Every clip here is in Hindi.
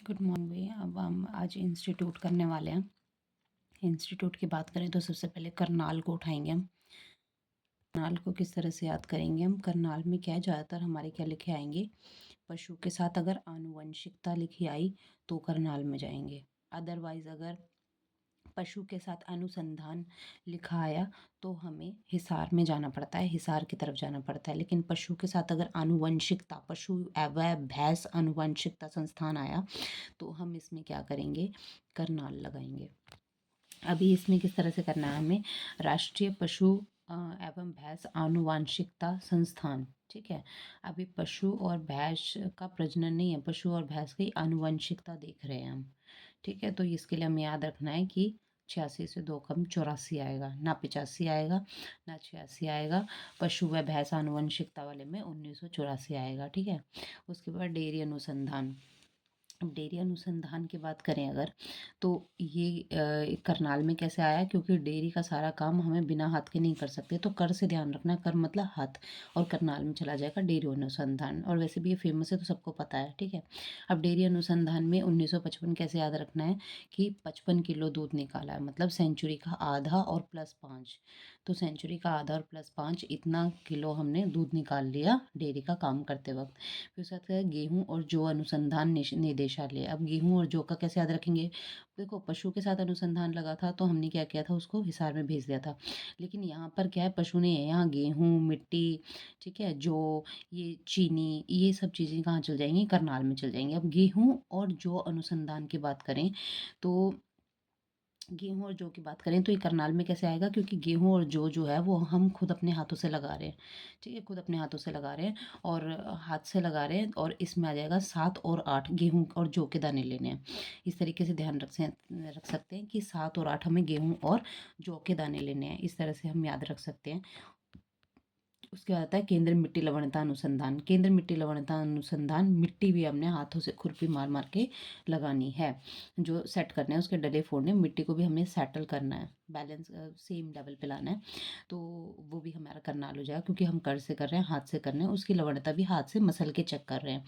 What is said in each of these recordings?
गुड मॉर्निंग भैया। अब हम आज इंस्टीट्यूट करने वाले हैं। इंस्टीट्यूट की बात करें तो सबसे पहले करनाल को उठाएंगे हम। करनाल को किस तरह से याद करेंगे हम? करनाल में क्या है, ज़्यादातर हमारे क्या लिखे आएंगे, पशु के साथ अगर आनुवंशिकता लिखी आई तो करनाल में जाएंगे। अदरवाइज अगर पशु के साथ अनुसंधान लिखा आया तो हमें हिसार में जाना पड़ता है, हिसार की तरफ जाना पड़ता है। लेकिन पशु के साथ अगर आनुवंशिकता, पशु व भैंस आनुवंशिकता संस्थान आया तो हम इसमें क्या करेंगे, करनाल लगाएंगे। अभी इसमें किस तरह से करना है हमें, राष्ट्रीय पशु एवं भैंस आनुवांशिकता संस्थान, ठीक है। अभी पशु और भैंस का प्रजनन नहीं है, पशु और भैंस की आनुवंशिकता देख रहे हैं हम, ठीक है। तो इसके लिए हमें याद रखना है कि 86 से 2 कम 84 आएगा, ना 85 आएगा ना 86 आएगा। पशु व भैंस आनुवंशिकता वाले में 1984 आएगा, ठीक है। उसके बाद डेयरी अनुसंधान। अब डेयरी अनुसंधान की बात करें अगर, तो ये करनाल में कैसे आया, क्योंकि डेयरी का सारा काम हमें बिना हाथ के नहीं कर सकते, तो कर से ध्यान रखना, कर मतलब हाथ, और करनाल में चला जाएगा डेयरी अनुसंधान। और वैसे भी ये फेमस है तो सबको पता है, ठीक है। अब डेयरी अनुसंधान में 1955 कैसे याद रखना है कि 55 किलो दूध निकाला है, मतलब सेंचुरी का आधा और +5, तो सेंचुरी का आधा और +5 इतना किलो हमने दूध निकाल लिया डेयरी का काम करते वक्त। फिर उसके बाद गेहूँ और जौ अनुसंधान निदेशालय। अब गेहूँ और जौ का कैसे याद रखेंगे, देखो पशु के साथ अनुसंधान लगा था तो हमने क्या किया था, उसको हिसार में भेज दिया था। लेकिन यहाँ पर क्या है, पशु नहीं है, यहाँ गेहूँ, मिट्टी, ठीक है, जौ, ये चीनी, ये सब चीज़ें कहाँ चल जाएंगी, करनाल में चल जाएंगी। अब गेहूँ और जौ अनुसंधान की बात करें तो गेहूँ और जौ की बात करें तो ये करनाल में कैसे आएगा, क्योंकि गेहूँ और जौ जो है वो हम खुद अपने हाथों से लगा रहे हैं, ठीक है, खुद अपने हाथों से लगा रहे हैं और हाथ से लगा रहे हैं। और इसमें आ जाएगा 7 और 8, गेहूँ और जौ के दाने लेने हैं। इस तरीके से ध्यान रख सकते हैं कि 7 और 8 हमें गेहूँ और जौ के दाने लेने हैं, इस तरह से हम याद रख सकते हैं। उसके बाद आता है केंद्र मिट्टी लवणता अनुसंधान। केंद्र मिट्टी लवणता अनुसंधान, मिट्टी भी हमने हाथों से खुरपी मार मार के लगानी है, जो सेट करना है, उसके डले फोड़ने, मिट्टी को भी हमें सेटल करना है, बैलेंस सेम लेवल पे लाना है। तो वो भी हमारा करनाल हो जाएगा, क्योंकि हम कर से कर रहे हैं, हाथ से कर रहे हैं, उसकी लवणता भी हाथ से मसल के चेक कर रहे हैं,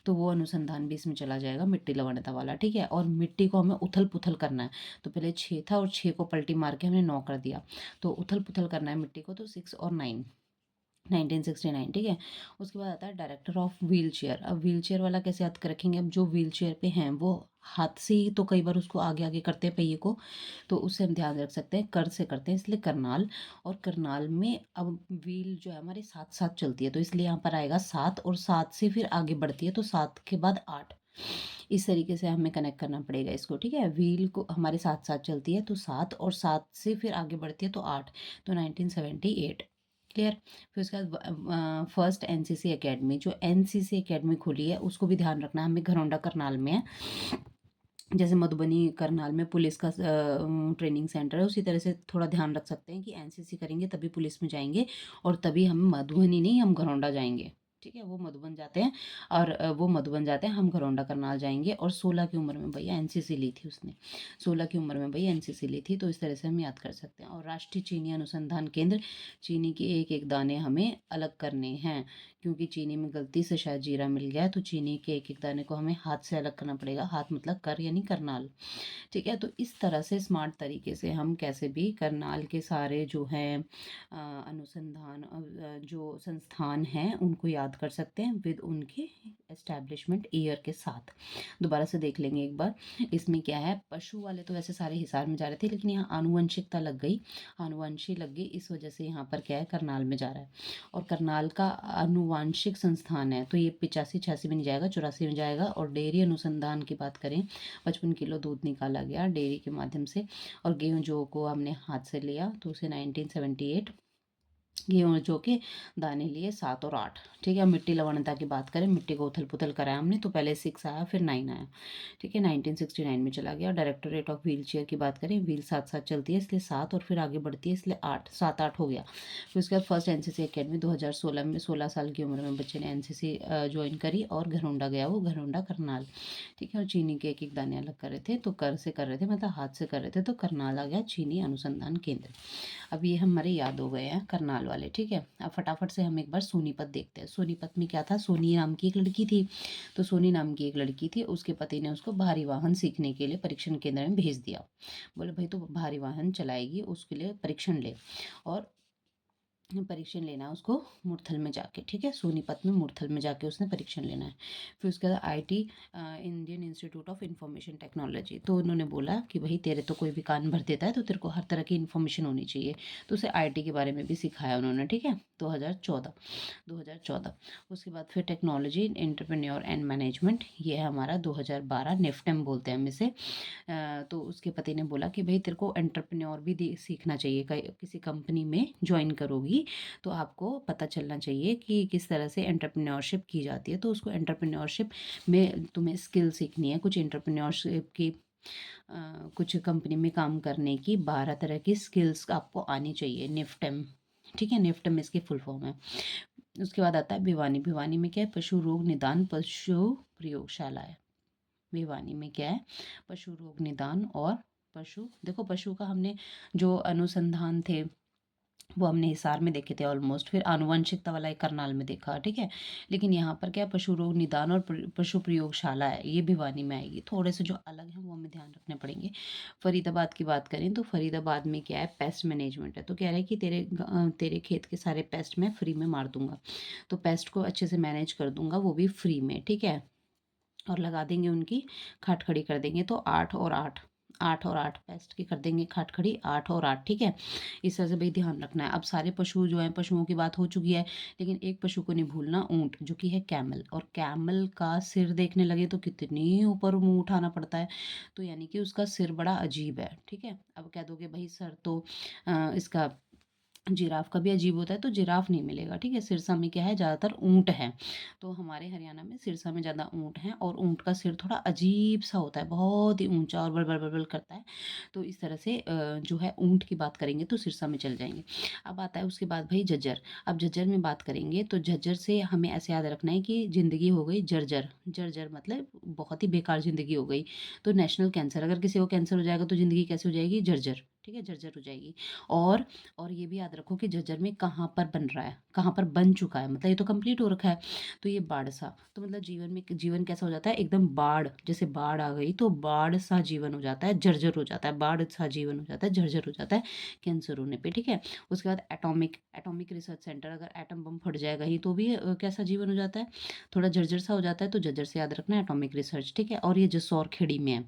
तो वो अनुसंधान भी इसमें चला जाएगा, मिट्टी लवणता वाला, ठीक है। और मिट्टी को हमें उथल पुथल करना है, तो पहले 6 था और 6 को पलटी मार के हमने 9 कर दिया, तो उथल पुथल करना है मिट्टी को, तो 6 और 9, 1969, ठीक है। उसके बाद आता है डायरेक्टर ऑफ व्हील चेयर। अब व्हील चेयर वाला कैसे याद कर रखेंगे, अब जो व्हील चेयर पे हैं वो हाथ से ही तो कई बार उसको आगे आगे करते हैं पहिए को, तो उससे हम ध्यान रख सकते हैं, कर से करते हैं, इसलिए करनाल। और करनाल में अब व्हील जो है हमारे साथ साथ चलती है, तो इसलिए यहाँ पर आएगा 7, और 7 से फिर आगे बढ़ती है, तो 7 के बाद 8, इस तरीके से हमें कनेक्ट करना पड़ेगा इसको, ठीक है। व्हील को हमारे साथ साथ चलती है तो 7, और 7 से फिर आगे बढ़ती है तो 8, तो 1978, क्लियर। फिर उसके बाद फर्स्ट एनसीसी एकेडमी, जो एनसीसी एकेडमी खुली है उसको भी ध्यान रखना है हमें, घरौंडा करनाल में है। जैसे मधुबनी करनाल में पुलिस का ट्रेनिंग सेंटर है, उसी तरह से थोड़ा ध्यान रख सकते हैं कि एनसीसी करेंगे तभी पुलिस में जाएंगे, और तभी हम मधुबनी नहीं, हम घरौंडा जाएंगे, ठीक है। वो मधुबन जाते हैं, और वो मधुबन जाते हैं, हम घरौंडा करनाल जाएंगे। और 16 की उम्र में भैया एनसीसी ली थी उसने, 16 की उम्र में भैया एनसीसी ली थी, तो इस तरह से हम याद कर सकते हैं। और राष्ट्रीय चीनी अनुसंधान केंद्र, चीनी के एक एक दाने हमें अलग करने हैं, क्योंकि चीनी में गलती से शायद जीरा मिल गया है, तो चीनी के एक एक दाने को हमें हाथ से अलग करना पड़ेगा, हाथ मतलब कर यानी करनाल, ठीक है। तो इस तरह से स्मार्ट तरीके से हम कैसे भी करनाल के सारे जो हैं अनुसंधान जो संस्थान हैं उनको याद कर सकते हैं, विद उनके एस्टैब्लिशमेंट ईयर के साथ। दोबारा से देख लेंगे एक बार। इसमें क्या है, पशु वाले तो वैसे सारे हिसार में जा रहे थे, लेकिन यहाँ आनुवंशिकता लग गई, आनुवंशी लग गई, इस वजह से यहाँ पर क्या है, करनाल में जा रहा है। और करनाल का आनुवांशिक संस्थान है, तो ये 85-86 में नहीं जाएगा, 84 में जाएगा। और डेयरी अनुसंधान की बात करें, 55 किलो दूध निकाला गया डेयरी के माध्यम से, और गेहूँ जो को हमने हाथ से लिया तो उसे 1978, गेहूँ जो के दाने लिए 7 और 8, ठीक है। मिट्टी लवणता की बात करें, मिट्टी को उथल पुथल कराया हमने, तो पहले 6 आया फिर 9 आया, ठीक है, 1969 में चला गया। डायरेक्टोरेट ऑफ व्हील चेयर की बात करें, व्हील साथ साथ चलती है इसलिए 7, और फिर आगे बढ़ती है इसलिए 8, 7 8 हो गया। फिर उसके बाद फर्स्ट एनसीसी एकेडमी 2016 में, 16 साल की उम्र में बच्चे ने एनसीसी ज्वाइन करी, और घरौंडा गया, वो घरौंडा करनाल, ठीक है। और चीनी के एक एक दाने अलग कर रहे थे, तो कर से कर रहे थे, मतलब हाथ से कर रहे थे, तो करनाल आ गया चीनी अनुसंधान केंद्र। अब ये हमारे याद हो गए हैं करनाल वाले। वाले, ठीक है। अब फटाफट से हम एक बार सोनीपत देखते हैं। सोनीपत में क्या था, सोनी नाम की एक लड़की थी। तो सोनी नाम की एक लड़की थी, उसके पति ने उसको भारी वाहन सीखने के लिए परीक्षण केंद्र में भेज दिया। बोले भाई तो भारी वाहन चलाएगी, उसके लिए परीक्षण ले। और परीक्षण लेना है उसको मुरथल में जाके, ठीक है। सोनीपत में मुरथल में जाके उसने परीक्षण लेना है। फिर उसके बाद IT, Indian institute of information technology, तो उन्होंने बोला कि भाई तेरे तो कोई भी कान भर देता है तो तेरे को हर तरह की इन्फॉर्मेशन होनी चाहिए। तो उसे आईटी के बारे में भी सिखाया उन्होंने, ठीक है। 2014 उसके बाद फिर टेक्नोलॉजी एंटरप्रेन्योर एंड मैनेजमेंट, ये है हमारा 2012, नेफ्टेम बोलते हैं हम इसे। तो उसके पति ने बोला कि भाई तेरे को एंटरप्रेन्योर भी सीखना चाहिए, किसी कंपनी में ज्वाइन करोगी तो आपको पता चलना चाहिए कि किस तरह से एंटरप्रेन्योरशिप की जाती है। तो उसको एंटरप्रेन्योरशिप में तुम्हें स्किल सीखनी है, कुछ एंटरप्रेन्योरशिप की कुछ कंपनी में काम करने की 12 तरह की स्किल्स आपको आनी चाहिए, निफ्टम, ठीक है। निफ्टम इसकी फुल फॉर्म है। उसके बाद आता है भिवानी। भिवानी में क्या है, पशु रोग निदान पशु प्रयोगशाला है। भिवानी में क्या है, पशु रोग निदान और पशु, देखो पशु का हमने जो अनुसंधान थे वो हमने हिसार में देखे थे ऑलमोस्ट, फिर आनुवंशिकता वाला एक करनाल में देखा, ठीक है। लेकिन यहाँ पर क्या है, पशु रोग निदान और पशु प्रयोगशाला है, ये भिवानी में आएगी। थोड़े से जो अलग हैं वो हमें ध्यान रखने पड़ेंगे। फरीदाबाद की बात करें तो फरीदाबाद में क्या है, पेस्ट मैनेजमेंट है। तो कह रहे हैं कि तेरे खेत के सारे पेस्ट मैं फ्री में मार दूंगा, तो पेस्ट को अच्छे से मैनेज कर दूंगा, वो भी फ्री में, ठीक है। और लगा देंगे उनकी खाट खड़ी कर देंगे, तो 8 और 8 पेस्ट की कर देंगे खाट खड़ी, 8 और 8, ठीक है। इस तरह से भाई ध्यान रखना है। अब सारे पशु जो हैं, पशुओं की बात हो चुकी है, लेकिन एक पशु को नहीं भूलना, ऊंट, जो कि है कैमल। और कैमल का सिर देखने लगे तो कितनी ऊपर मुंह उठाना पड़ता है, तो यानी कि उसका सिर बड़ा अजीब है, ठीक है। अब कह दोगे भाई सर तो इसका जिराफ का भी अजीब होता है, तो जिराफ नहीं मिलेगा, ठीक है। सिरसा में क्या है, ज़्यादातर ऊँट है। तो हमारे हरियाणा में सिरसा में ज़्यादा ऊँट हैं, और ऊँट का सिर थोड़ा अजीब सा होता है, बहुत ही ऊंचा और बड़ बड़ बड़ करता है। तो इस तरह से जो है ऊँट की बात करेंगे तो सिरसा में चल जाएंगे। अब आता है उसके बाद भाई झज्जर। अब झज्जर में बात करेंगे तो झज्जर से हमें ऐसे याद रखना है कि ज़िंदगी हो गई जर्जर। जर्जर मतलब बहुत ही बेकार ज़िंदगी हो गई। तो नेशनल कैंसर, अगर किसी को कैंसर हो जाएगा तो ज़िंदगी कैसे हो जाएगी, जर्जर, ठीक है, जर्जर हो जाएगी। और और ये भी याद रखो कि झज्जर में कहाँ पर बन रहा है, कहाँ पर बन चुका है, मतलब ये तो कंप्लीट हो रखा है। तो ये बाढ़सा, तो मतलब जीवन कैसा हो जाता है, एकदम बाढ़, जैसे बाढ़ आ गई तो बाढ़ सा जीवन हो जाता है, जर्जर हो जाता है, बाढ़ सा जीवन हो जाता है, जर्जर हो जाता है कैंसर होने पे, ठीक है। उसके बाद एटॉमिक रिसर्च सेंटर, अगर एटम बम फट जाए कहीं तो भी कैसा जीवन हो जाता है, थोड़ा जर्जर सा हो जाता है। तो जर्जर से याद रखना है एटॉमिक रिसर्च, ठीक है। और ये जसौर खेड़ी में है,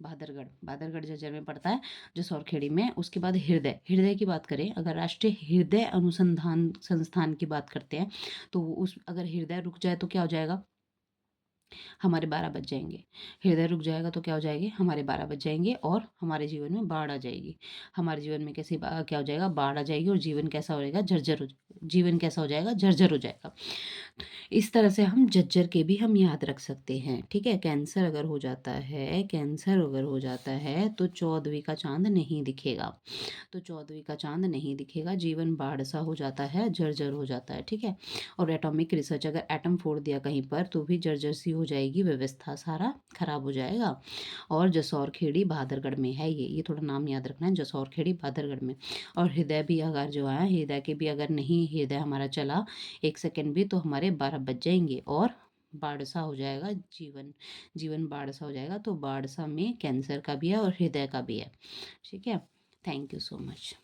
बहादुरगढ़ जर्जर में पड़ता है, जसौर खेड़ी में। उसके बाद हृदय की बात करें, अगर राष्ट्रीय हृदय अनुसंधान संस्थान की बात करते हैं, तो उस अगर हृदय रुक जाए तो क्या हो जाएगा, हमारे 12 बज जाएंगे। हृदय रुक जाएगा तो क्या हो जाएंगे, हमारे 12 बज जाएंगे, और हमारे जीवन में बाढ़ आ जाएगी। हमारे जीवन में कैसे क्या हो जाएगा, बाढ़ आ जाएगी, और जीवन कैसा हो जाएगा, जीवन कैसा हो जाएगा, जर्जर हो जाएगा। इस तरह से हम झज्जर के भी हम याद रख सकते हैं, ठीक है। कैंसर अगर हो जाता है तो 14वीं का चांद नहीं दिखेगा, तो 14वीं का चांद नहीं दिखेगा, जीवन बाढ़ सा हो जाता है, जर्जर हो जाता है, ठीक है। और एटॉमिक रिसर्च, अगर एटम फोड़ दिया कहीं पर तो भी जर्जर सी हो जाएगी, व्यवस्था सारा खराब हो जाएगा। और जसौर खेड़ी बहादुरगढ़ में है, ये थोड़ा नाम याद रखना है, जसौर खेड़ी बहादुरगढ़ में। और हृदय भी अगर जो है, हृदय के भी अगर नहीं हृदय हमारा चला 1 सेकेंड भी तो हमारे 12 बज जाएंगे, और बाढ़सा हो जाएगा जीवन बाढ़सा हो जाएगा। तो बाढ़सा में कैंसर का भी है और हृदय का भी है, ठीक है। Thank you so much.